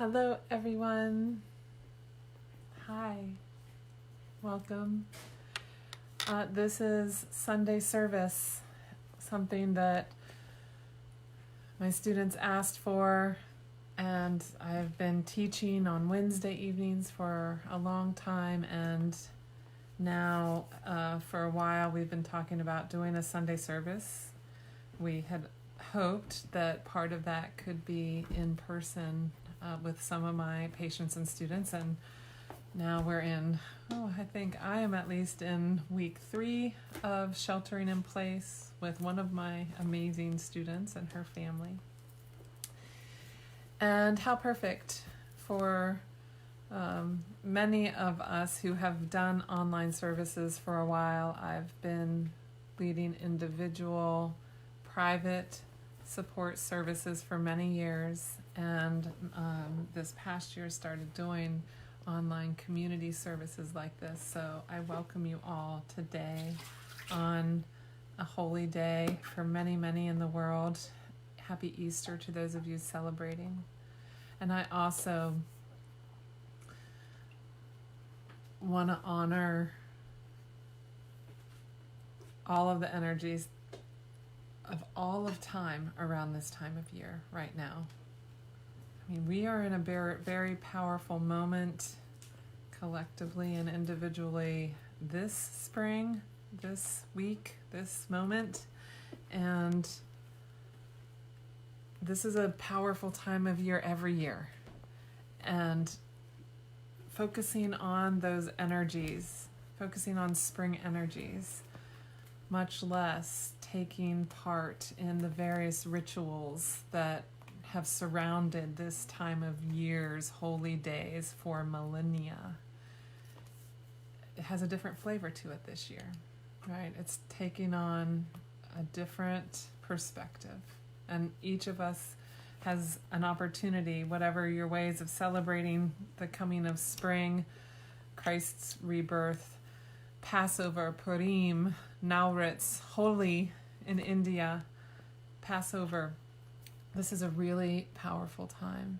Hello, everyone. Hi. Welcome. This is Sunday service, something that my students asked for, and I've been teaching on Wednesday evenings for a long time, and now for a while we've been talking about doing a Sunday service. We had hoped that part of that could be in person with some of my patients and students, and now we're in, I think I am at least in week 3 of sheltering in place with one of my amazing students and her family. And how perfect for many of us who have done online services for a while. I've been leading individual, private support services for many years, and this past year started doing online community services like this. So I welcome you all today on a holy day for many, many in the world. Happy Easter to those of you celebrating. And I also want to honor all of the energies of all of time around this time of year right now. I mean, we are in a very, very powerful moment collectively and individually this spring, this week, this moment, and this is a powerful time of year every year. And focusing on those energies, focusing on spring energies, much less taking part in the various rituals that have surrounded this time of year's holy days for millennia. It has a different flavor to it this year, right? It's taking on a different perspective. And each of us has an opportunity, whatever your ways of celebrating the coming of spring, Christ's rebirth, Passover, Purim, Nowruz, Holi in India, Passover. This is a really powerful time.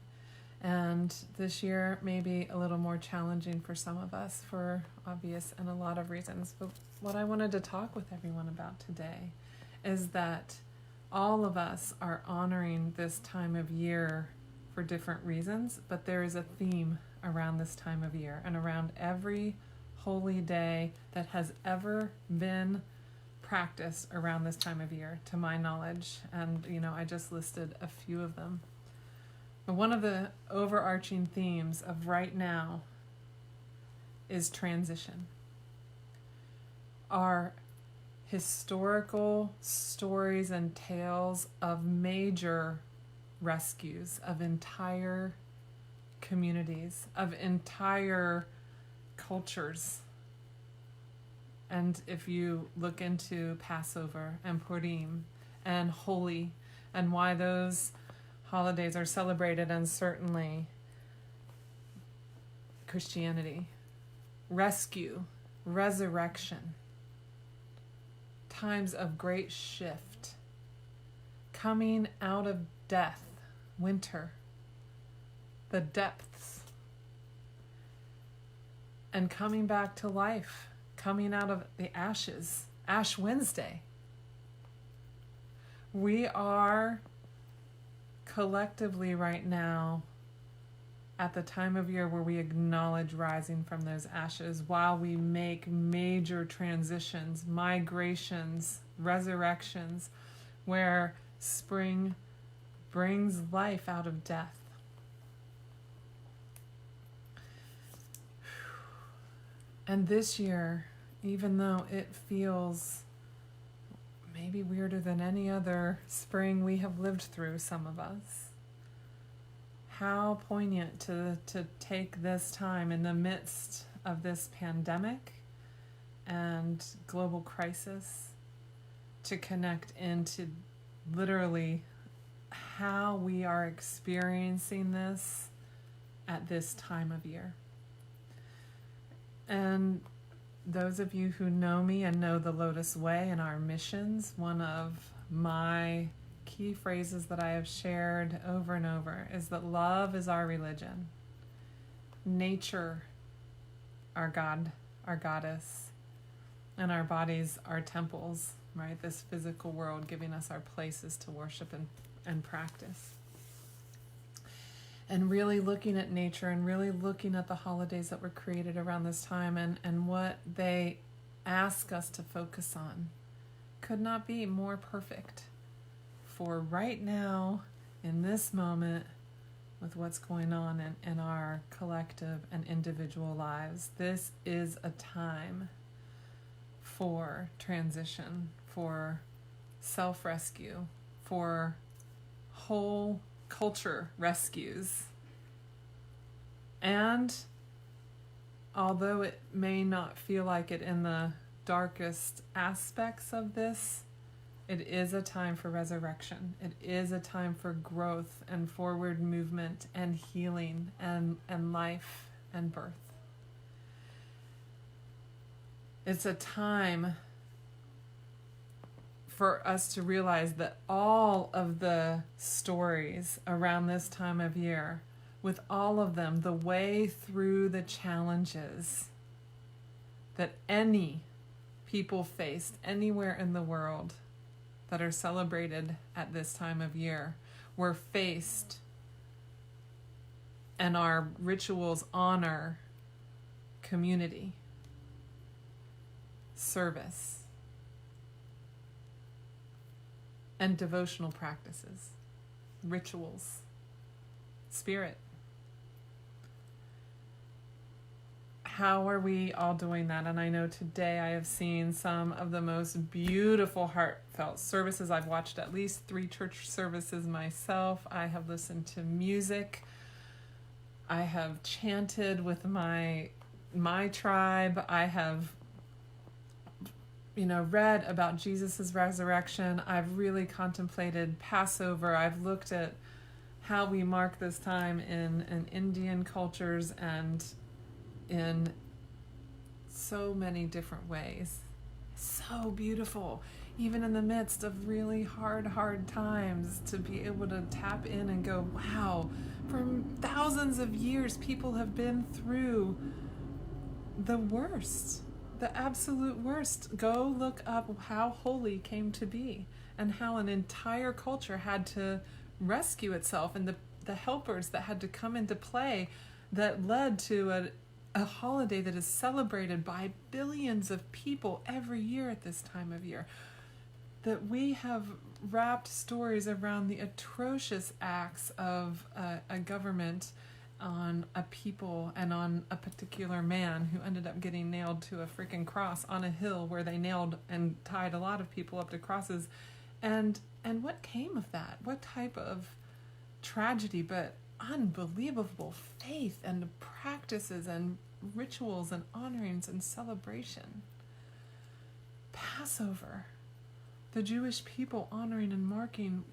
And this year may be a little more challenging for some of us for obvious and a lot of reasons. But what I wanted to talk with everyone about today is that all of us are honoring this time of year for different reasons, but there is a theme around this time of year and around every holy day that has ever been practiced around this time of year, to my knowledge. And, I just listed a few of them. But one of the overarching themes of right now is transition. Our historical stories and tales of major rescues of entire communities, of entire cultures. And if you look into Passover and Purim and Holi and why those holidays are celebrated, and certainly Christianity, rescue, resurrection, times of great shift, coming out of death, winter, the depths, and coming back to life, coming out of the ashes, Ash Wednesday. We are collectively right now at the time of year where we acknowledge rising from those ashes while we make major transitions, migrations, resurrections, where spring brings life out of death. And this year, even though it feels maybe weirder than any other spring we have lived through, some of us, how poignant to take this time in the midst of this pandemic and global crisis to connect into literally how we are experiencing this at this time of year. And those of you who know me and know the Lotus Way and our missions, one of my key phrases that I have shared over and over is that love is our religion, nature our God, our goddess, and our bodies our temples, right? This physical world giving us our places to worship and practice. And really looking at nature and really looking at the holidays that were created around this time and what they ask us to focus on could not be more perfect for right now, in this moment, with what's going on in our collective and individual lives. This is a time for transition, for self-rescue, for whole culture rescues. And although it may not feel like it in the darkest aspects of this, it is a time for resurrection. It is a time for growth and forward movement and healing and life and birth. It's a time for us to realize that all of the stories around this time of year, with all of them, the way through the challenges that any people faced anywhere in the world that are celebrated at this time of year were faced, and our rituals honor community, service, and devotional practices, rituals, spirit. How are we all doing that? And I know today I have seen some of the most beautiful heartfelt services. I've watched at least 3 church services myself. I have listened to music. I have chanted with my tribe. I have read about Jesus' resurrection. I've really contemplated Passover. I've looked at how we mark this time in Indian cultures and in so many different ways. So beautiful, even in the midst of really hard times, to be able to tap in and go, wow, for thousands of years, people have been through the worst, the absolute worst. Go look up how holy came to be and how an entire culture had to rescue itself, and the helpers that had to come into play that led to a holiday that is celebrated by billions of people every year at this time of year. That we have wrapped stories around the atrocious acts of a government on a people and on a particular man who ended up getting nailed to a freaking cross on a hill where they nailed and tied a lot of people up to crosses. And what came of that? What type of tragedy, but unbelievable faith and practices and rituals and honorings and celebration. Passover, the Jewish people honoring and marking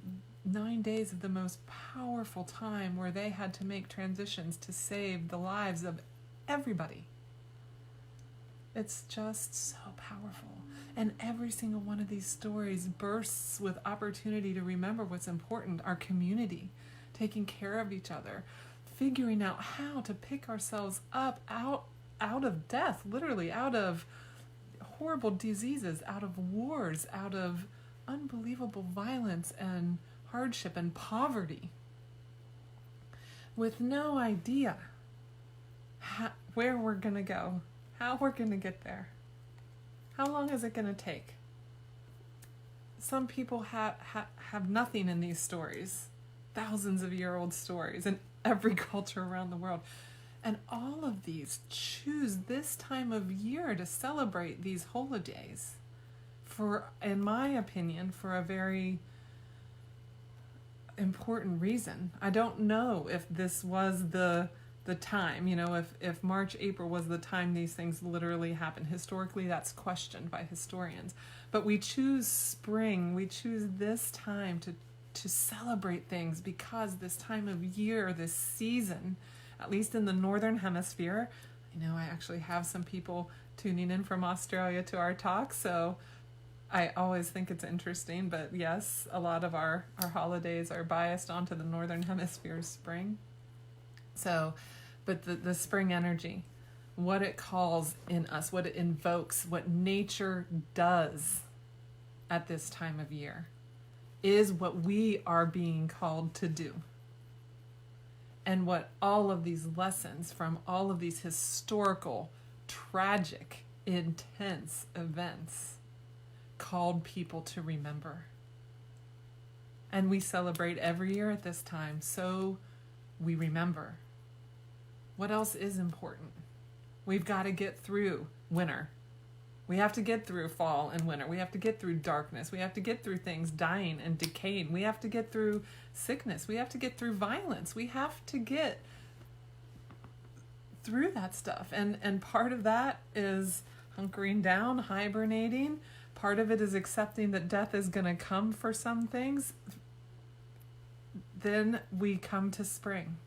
9 days of the most powerful time where they had to make transitions to save the lives of everybody. It's just so powerful. And every single one of these stories bursts with opportunity to remember what's important, our community, taking care of each other, figuring out how to pick ourselves up out of death, literally out of horrible diseases, out of wars, out of unbelievable violence and hardship and poverty, with no idea where we're going to go, how we're going to get there. How long is it going to take? Some people have nothing in these stories, thousands of year old stories in every culture around the world. And all of these choose this time of year to celebrate these holidays for, in my opinion, for a very important reason. I don't know if this was the time, if March, April was the time these things literally happened. Historically, that's questioned by historians. But we choose spring, we choose this time to celebrate things because this time of year, this season, at least in the Northern Hemisphere, I actually have some people tuning in from Australia to our talk, so I always think it's interesting, but yes, a lot of our holidays are biased onto the Northern Hemisphere's spring. So, but the spring energy, what it calls in us, what it invokes, what nature does at this time of year is what we are being called to do. And what all of these lessons from all of these historical, tragic, intense events called people to remember. And we celebrate every year at this time, so we remember. What else is important? We've got to get through winter. We have to get through fall and winter. We have to get through darkness. We have to get through things dying and decaying. We have to get through sickness. We have to get through violence. We have to get through that stuff. And part of that is hunkering down, hibernating. Part of it is accepting that death is going to come for some things. Then we come to spring.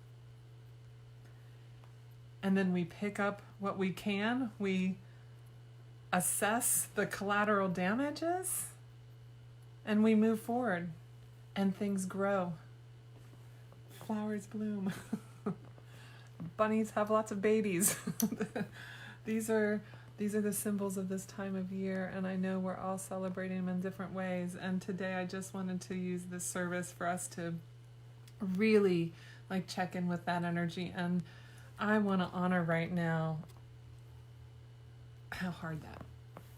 And then we pick up what we can. We assess the collateral damages, and we move forward, and things grow. Flowers bloom. Bunnies have lots of babies. These are the symbols of this time of year, and I know we're all celebrating them in different ways. And today I just wanted to use this service for us to really check in with that energy. And I want to honor right now how hard that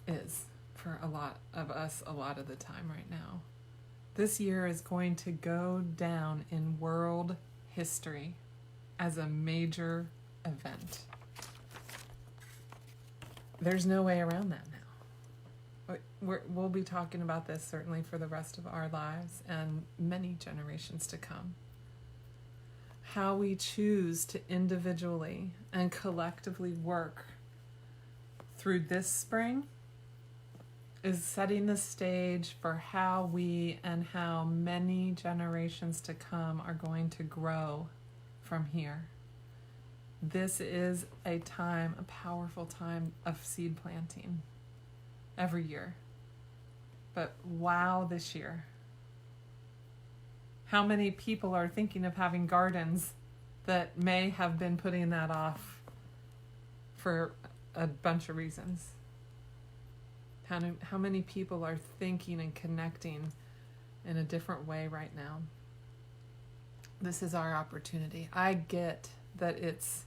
is for a lot of us a lot of the time right now. This year is going to go down in world history as a major event. There's no way around that now. We'll be talking about this certainly for the rest of our lives and many generations to come. How we choose to individually and collectively work through this spring is setting the stage for how we and how many generations to come are going to grow from here. This is a powerful time of seed planting every year. But wow, this year. How many people are thinking of having gardens that may have been putting that off for a bunch of reasons? How many people are thinking and connecting in a different way right now? This is our opportunity. I get that it's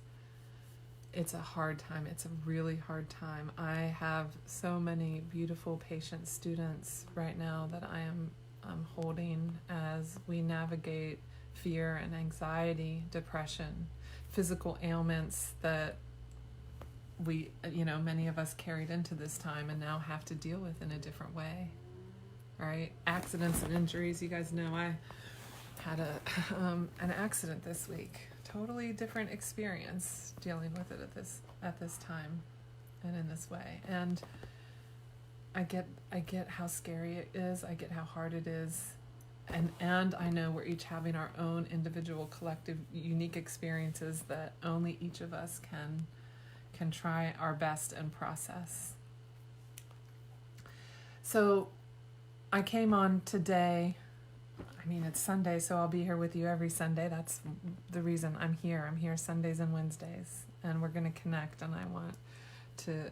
a hard time. It's a really hard time. I have so many beautiful, patient students right now that I'm holding as we navigate fear and anxiety, depression, physical ailments that we, many of us carried into this time and now have to deal with in a different way, right? Accidents and injuries. You guys know I had an accident this week. Totally different experience dealing with it at this time and in this way. And I get how scary it is. I get how hard it is. And I know we're each having our own individual, collective, unique experiences that only each of us can try our best and process. So I came on today. It's Sunday, so I'll be here with you every Sunday. That's the reason I'm here. I'm here Sundays and Wednesdays, and we're going to connect. And I want to,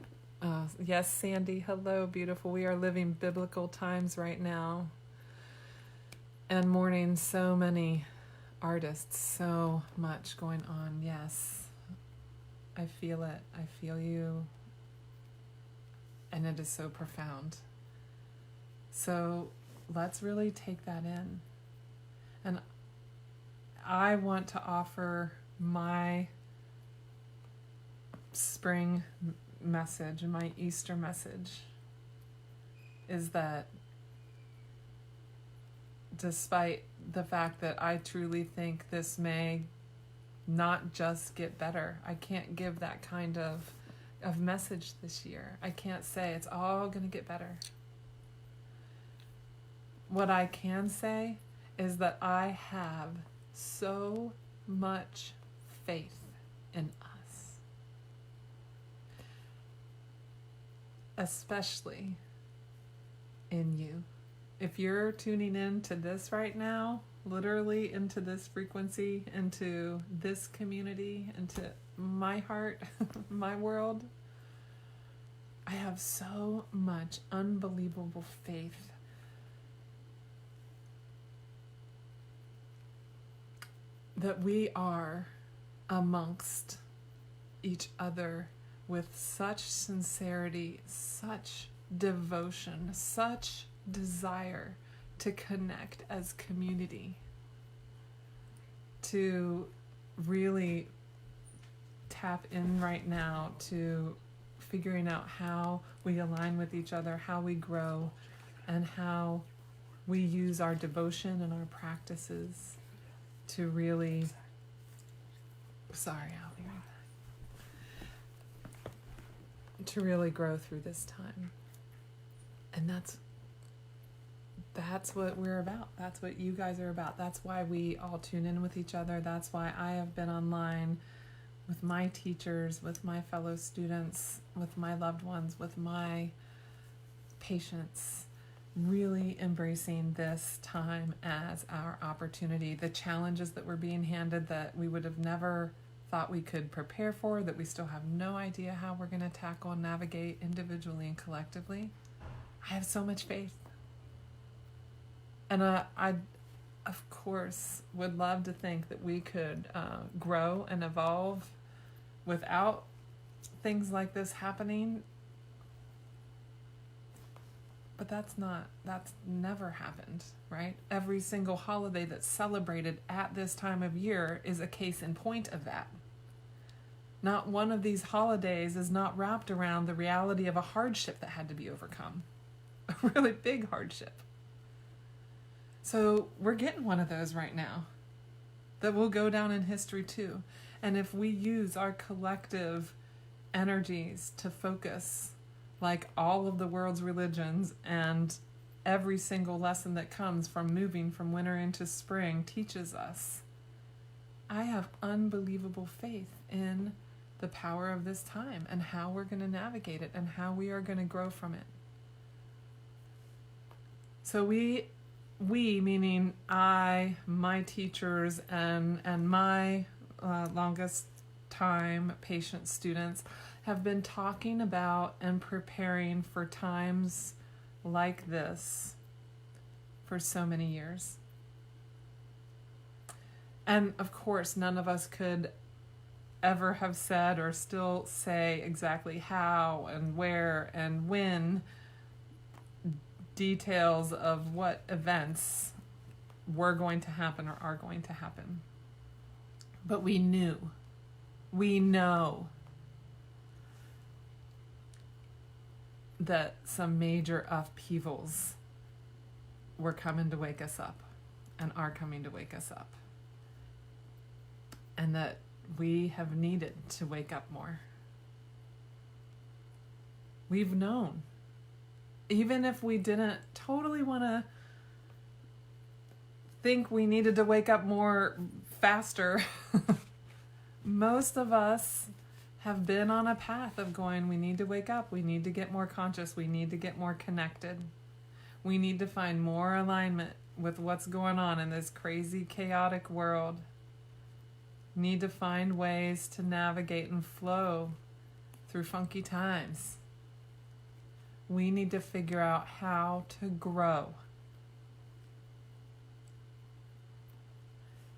yes, Sandy, hello, beautiful. We are living biblical times right now and mourning so many artists, so much going on. Yes, I feel it. I feel you. And it is so profound. So let's really take that in. And I want to offer my spring message, my Easter message, is that despite the fact that I truly think this may not just get better, I can't give that kind of message this year. I can't say it's all going to get better. What I can say is that I have so much faith in us, especially in you. If you're tuning in to this right now, literally into this frequency, into this community, into my heart, my world, I have so much unbelievable faith that we are amongst each other with such sincerity, such devotion, such desire to connect as community, to really tap in right now to figuring out how we align with each other, how we grow, and how we use our devotion and our practices to really, I'll be right back, to really grow through this time. And that's what we're about. That's what you guys are about. That's why we all tune in with each other. That's why I have been online with my teachers, with my fellow students, with my loved ones, with my patients, really embracing this time as our opportunity. The challenges that we're being handed that we would have never thought we could prepare for, that we still have no idea how we're going to tackle and navigate individually and collectively. I have so much faith. And I, of course, would love to think that we could grow and evolve without things like this happening. But that's never happened, right? Every single holiday that's celebrated at this time of year is a case in point of that. Not one of these holidays is not wrapped around the reality of a hardship that had to be overcome. A really big hardship. So we're getting one of those right now that will go down in history too. And if we use our collective energies to focus, like all of the world's religions and every single lesson that comes from moving from winter into spring teaches us, I have unbelievable faith in the power of this time and how we're going to navigate it and how we are going to grow from it. So we meaning I, my teachers, and my longest time patient students have been talking about and preparing for times like this for so many years. And of course, none of us could ever have said or still say exactly how and where and when details of what events were going to happen or are going to happen. But we know that some major upheavals were coming to wake us up and are coming to wake us up. And that we have needed to wake up more. We've known. Even if we didn't totally want to think we needed to wake up more faster, most of us have been on a path of going, we need to wake up, we need to get more conscious, we need to get more connected. We need to find more alignment with what's going on in this crazy, chaotic world. Need to find ways to navigate and flow through funky times. We need to figure out how to grow.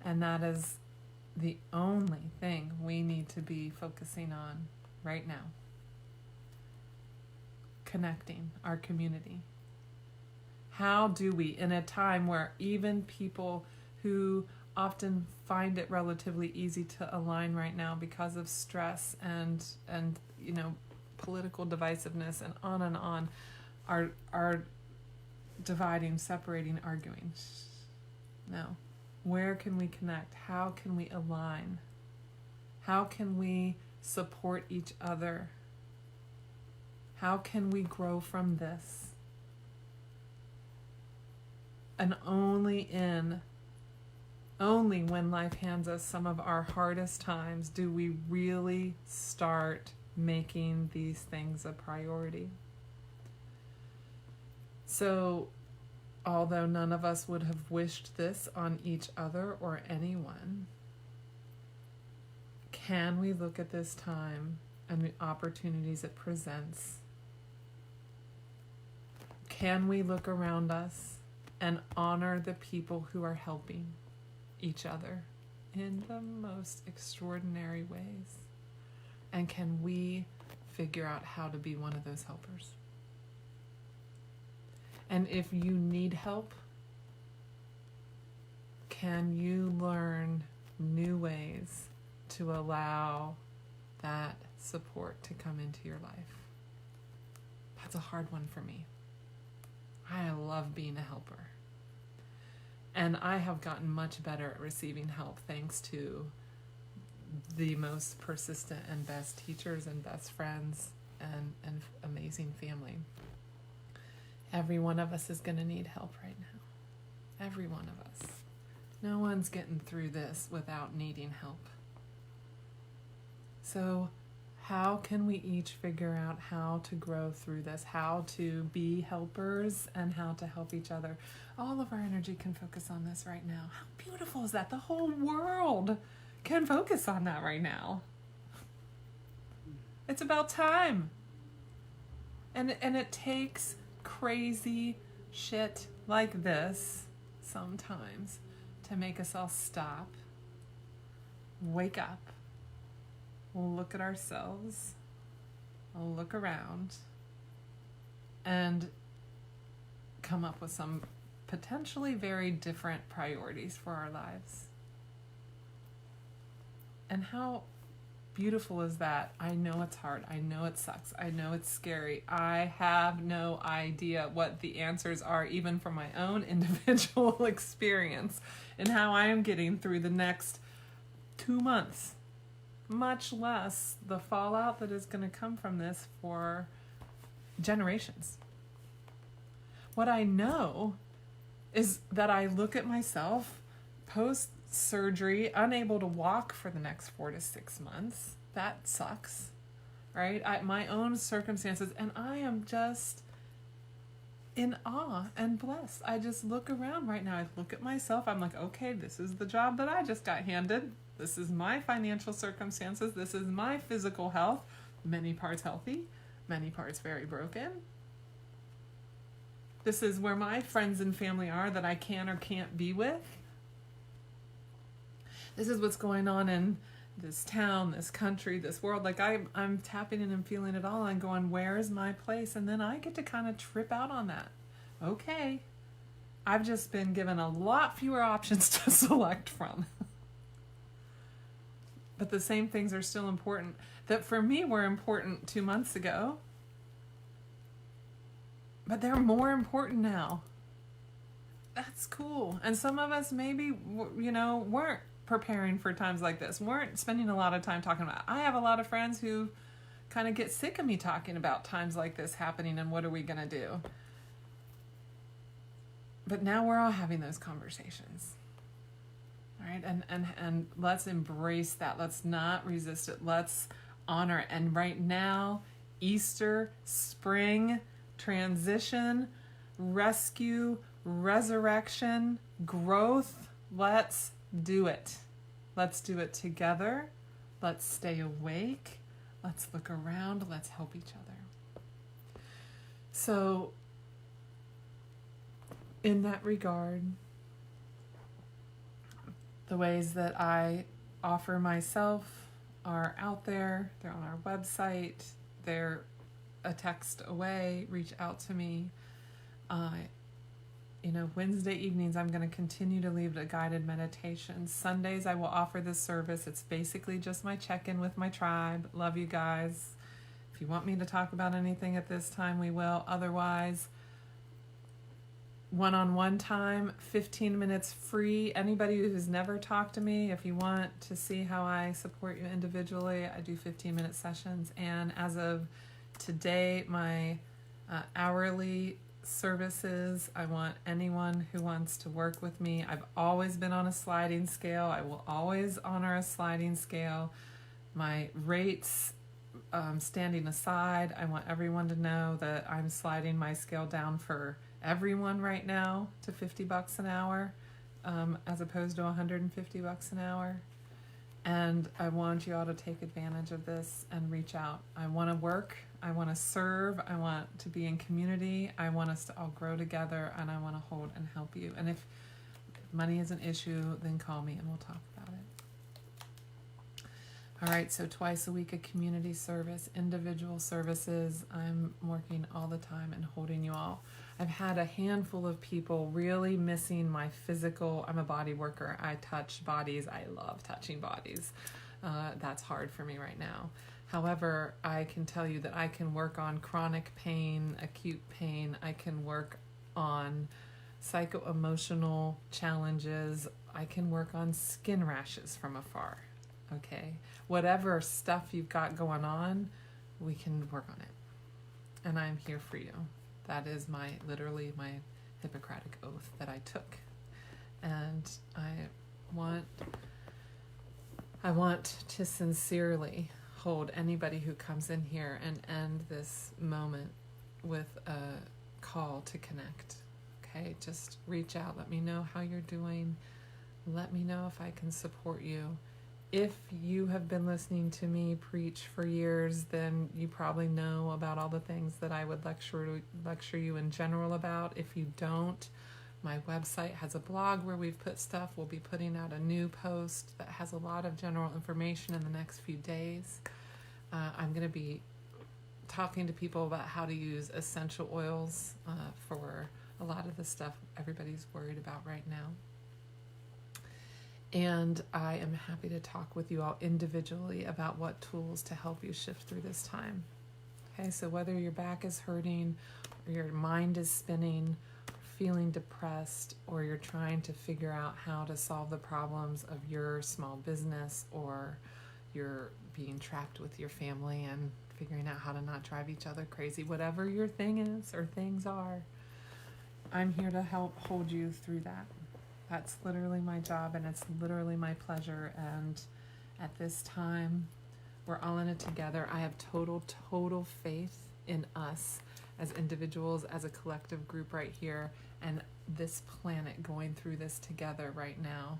And that is the only thing we need to be focusing on right now. Connecting our community. How do we, in a time where even people who often find it relatively easy to align right now because of stress and political divisiveness and on, are dividing, separating, arguing? No. Where can we connect? How can we align? How can we support each other? How can we grow from this? And only when life hands us some of our hardest times do we really start making these things a priority. So, although none of us would have wished this on each other or anyone, can we look at this time and the opportunities it presents? Can we look around us and honor the people who are helping each other in the most extraordinary ways? And can we figure out how to be one of those helpers? And if you need help, can you learn new ways to allow that support to come into your life? That's a hard one for me. I love being a helper. And I have gotten much better at receiving help thanks to the most persistent and best teachers and best friends and amazing family. Every one of us is going to need help right now. Every one of us. No one's getting through this without needing help. So how can we each figure out how to grow through this, how to be helpers and how to help each other? All of our energy can focus on this right now. How beautiful is that? The whole world can focus on that right now. It's about time. And it takes crazy shit like this sometimes to make us all stop, wake up, look at ourselves, look around, and come up with some potentially very different priorities for our lives. And how beautiful is that? I know it's hard. I know it sucks. I know it's scary. I have no idea what the answers are, even from my own individual experience, and how I am getting through the next 2 months, much less the fallout that is going to come from this for generations. What I know is that I look at myself post-surgery, unable to walk for the next 4 to 6 months. That sucks, right? My own circumstances, and I am just in awe and blessed. I just look around right now. I look at myself. I'm like, okay, this is the job that I just got handed. This is my financial circumstances. This is my physical health. Many parts healthy, many parts very broken. This is where my friends and family are that I can or can't be with. This is what's going on in this town, this country, this world. Like I'm tapping in and feeling it all and going, where is my place? And then I get to kind of trip out on that. Okay, I've just been given a lot fewer options to select from. But the same things are still important that for me were important 2 months ago. But they're more important now. That's cool. And some of us maybe, weren't preparing for times like this, weren't spending a lot of time talking about it. I have a lot of friends who kind of get sick of me talking about times like this happening and what are we going to do. But now we're all having those conversations. Right? And let's embrace that. Let's not resist it. Let's honor it. And right now, Easter, spring, transition, rescue, resurrection, growth, let's do it. Let's do it together. Let's stay awake. Let's look around. Let's help each other. So, in that regard, the ways that I offer myself are out there. They're on our website. They're a text away. Reach out to me. Wednesday evenings, I'm going to continue to leave a guided meditation. Sundays, I will offer this service. It's basically just my check-in with my tribe. Love you guys. If you want me to talk about anything at this time, we will. Otherwise, one-on-one time, 15 minutes free. Anybody who's never talked to me, if you want to see how I support you individually, I do 15-minute sessions. And as of today, my hourly services, I want anyone who wants to work with me. I've always been on a sliding scale. I will always honor a sliding scale. My rates, standing aside, I want everyone to know that I'm sliding my scale down for everyone right now to $50 an hour, as opposed to $150 an hour. And I want you all to take advantage of this and reach out. I want to work. I want to serve. I want to be in community. I want us to all grow together, and I want to hold and help you. And if money is an issue, then call me and we'll talk about it. All right, so twice a week of community service, individual services. I'm working all the time and holding you all. I've had a handful of people really missing my physical. I'm a body worker. I touch bodies. I love touching bodies. That's hard for me right now. However, I can tell you that I can work on chronic pain, acute pain. I can work on psycho-emotional challenges. I can work on skin rashes from afar. Okay? Whatever stuff you've got going on, we can work on it. And I'm here for you. That is literally my Hippocratic oath that I took. And I want to sincerely hold anybody who comes in here and end this moment with a call to connect. Okay, just reach out. Let me know how you're doing. Let me know if I can support you. If you have been listening to me preach for years, then you probably know about all the things that I would lecture you in general about. If you don't, my website has a blog where we've put stuff. We'll be putting out a new post that has a lot of general information in the next few days. I'm going to be talking to people about how to use essential oils for a lot of the stuff everybody's worried about right now. And I am happy to talk with you all individually about what tools to help you shift through this time. Okay, so whether your back is hurting, or your mind is spinning, or feeling depressed, or you're trying to figure out how to solve the problems of your small business, or you're being trapped with your family and figuring out how to not drive each other crazy, whatever your thing is or things are, I'm here to help hold you through that. That's literally my job, and it's literally my pleasure. And at this time, we're all in it together. I have total faith in us as individuals, as a collective group right here, and this planet going through this together right now.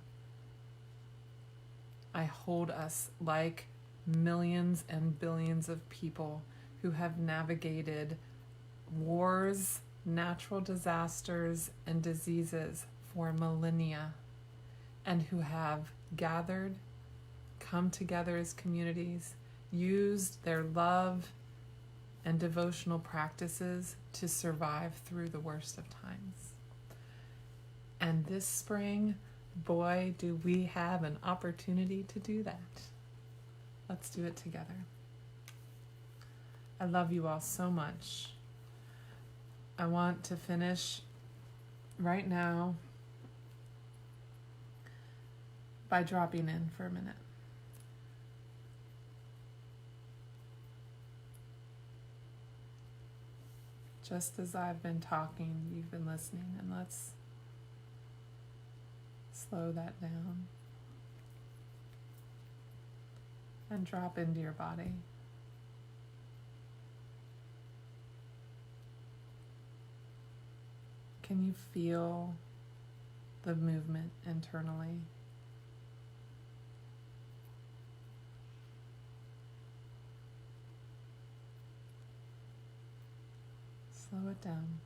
I hold us like millions and billions of people who have navigated wars, natural disasters, and diseases for millennia, and who have gathered, come together as communities, used their love and devotional practices to survive through the worst of times. And this spring, boy, do we have an opportunity to do that. Let's do it together. I love you all so much. I want to finish right now by dropping in for a minute. Just as I've been talking, you've been listening, and let's slow that down and drop into your body. Can you feel the movement internally? Slow it down.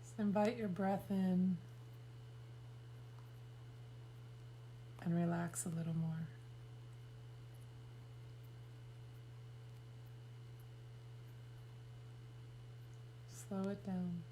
Just invite your breath in and relax a little more. Slow it down.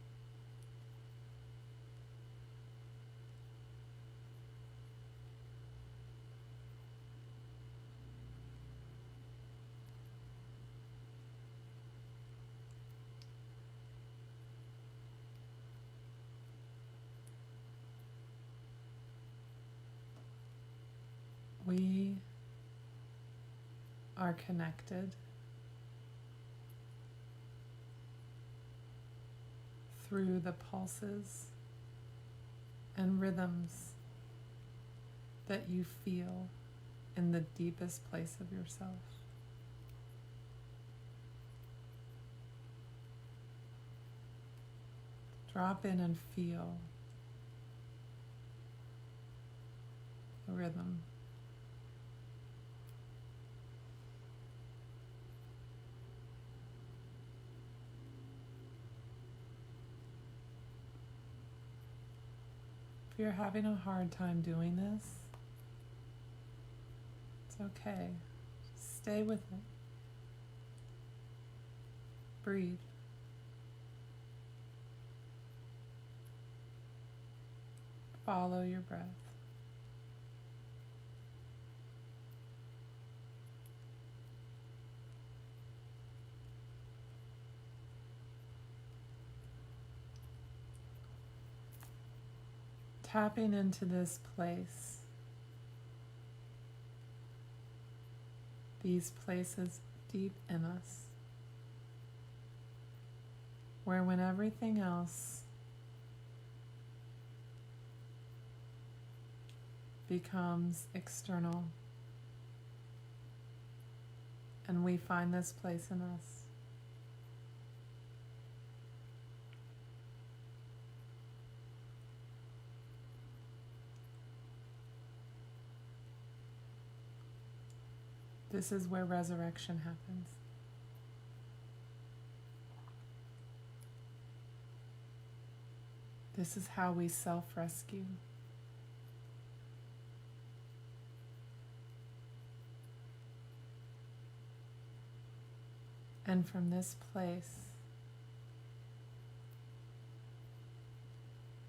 We are connected through the pulses and rhythms that you feel in the deepest place of yourself. Drop in and feel the rhythm. If you're having a hard time doing this, it's okay. Just stay with it. Breathe. Follow your breath. Tapping into this place, these places deep in us, where when everything else becomes external and we find this place in us. This is where resurrection happens. This is how we self-rescue. And from this place,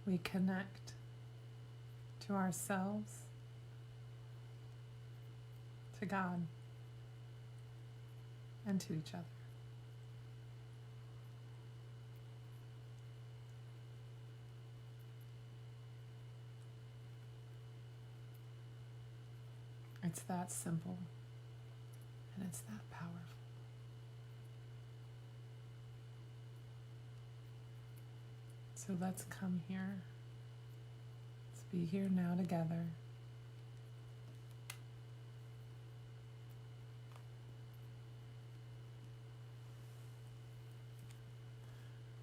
we connect to ourselves, to God, and to each other. It's that simple, and it's that powerful. So let's come here. Let's be here now together.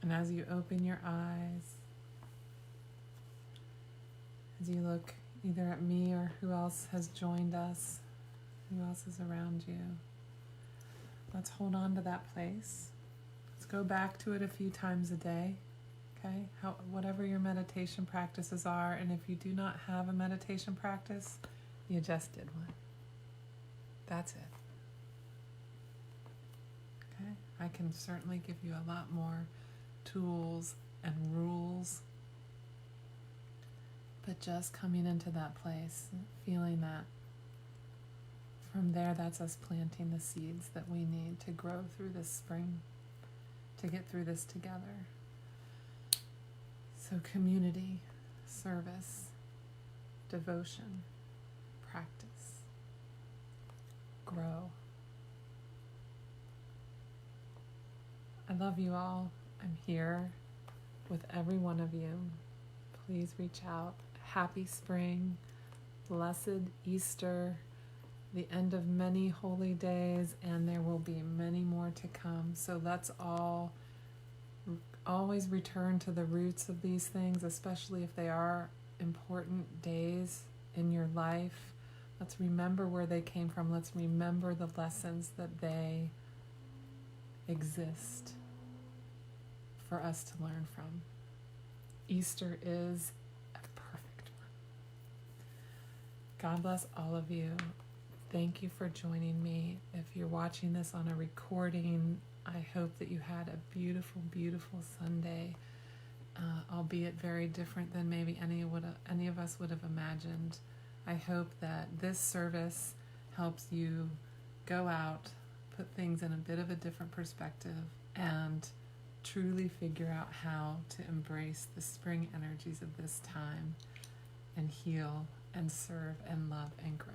And as you open your eyes, as you look either at me or who else has joined us, who else is around you, let's hold on to that place. Let's go back to it a few times a day, okay? Whatever your meditation practices are, and if you do not have a meditation practice, you just did one. That's it. Okay? I can certainly give you a lot more tools and rules, but just coming into that place, feeling that from there, that's us planting the seeds that we need to grow through this spring, to get through this together. So community, service, devotion, practice, grow. I love you all. I'm here with every one of you. Please reach out. Happy spring, blessed Easter, the end of many holy days, and there will be many more to come. So let's all always return to the roots of these things, especially if they are important days in your life. Let's remember where they came from. Let's remember the lessons that they exist for us to learn from. Easter is a perfect one. God bless all of you. Thank you for joining me. If you're watching this on a recording, I hope that you had a beautiful, beautiful Sunday, albeit very different than maybe any of us would have imagined. I hope that this service helps you go out, put things in a bit of a different perspective, and truly figure out how to embrace the spring energies of this time and heal and serve and love and grow.